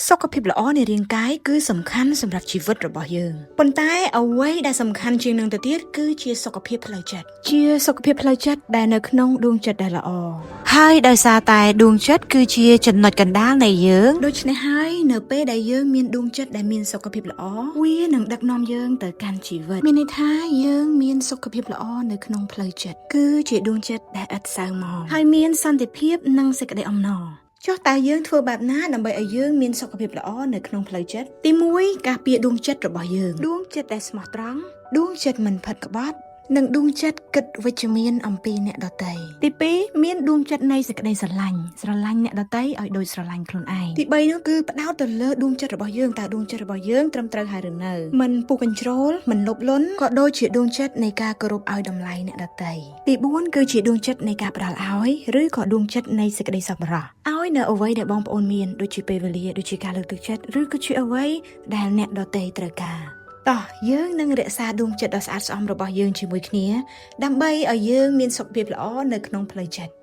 សុខភាពល្អនៃរាងកាយគឺសំខាន់សម្រាប់ជីវិតរបស់យើងប៉ុន្តែអ្វីដែលសំខាន់ជាងនឹងទៅទៀតគឺជាសុខភាពផ្លូវចិត្តជាសុខភាពផ្លូវចិត្តដែលនៅក្នុងដួងចិត្តដែលល្អហើយដោយសារតែដួងចិត្តគឺជាចំណុចកណ្ដាលនៃយើងដូច្នេះហើយនៅពេលដែលយើងមានដួងចិត្តដែលមានសុខភាពល្អវានឹងដឹកនាំយើងទៅកាន់ជីវិតមានន័យថាយើងមានសុខភាពល្អនៅក្នុងផ្លូវចិត្តគឺជាដួងចិត្តដែលឥតសៅហ្មងហើយមានសន្តិភាពនិងសេចក្តីអំណរចុះតើយើងធ្វើបែបណាដើម្បីឲ្យយើងមានសុខភាពល្អនៅក្នុងផ្លូវចិត្តទី1ការពារដួងចិត្តរបស់យើងដួងចិត្តដែលស្មោះត្រង់ដួងចិត្តមិនផិតក្បត់និងដួងចិត្តគិតវិជ្ជមានអំពីអ្នកដទៃទី2មានដួងចិត្តនៃសេចក្តីស្រឡាញ់អ្នកដទៃឲ្យដូចស្រឡាញ់ខ្លួនឯងទី3នោះគឺផ្ដោតទៅលើដួងចិត្តរបស់យើងតើដួងចិត្តរបស់យើងត្រឹមត្រូវហើយឬនៅមិនពុះកញ្ជ្រោលមិនលោភលន់ក៏ដូចជាដួងចិត្តនៃការគោរពឲ្យតម្លៃអ្នកដទៃទី4គឺជាដួងចិត្តនៃការផ្ដល់ឲ្យឬក៏ដួងចិត្តនៃសេចក្តីសប្បុរសឲ្យនៅអ្វីដែលបងប្អូនមានដូចជាពេលវេលាដូចជាការលើកទឹកចិត្តឬក៏ជាអ្វីដែលអ្នកដទៃត្រូវការតោះយើងនឹងរក្សាដួងចិត្តដ៏ស្អាតស្អំរបស់យើងជាមួយគ្នាដើម្បីឲ្យយើងមានសុខភាពល្អនៅក្នុងផ្លូវចិត្ត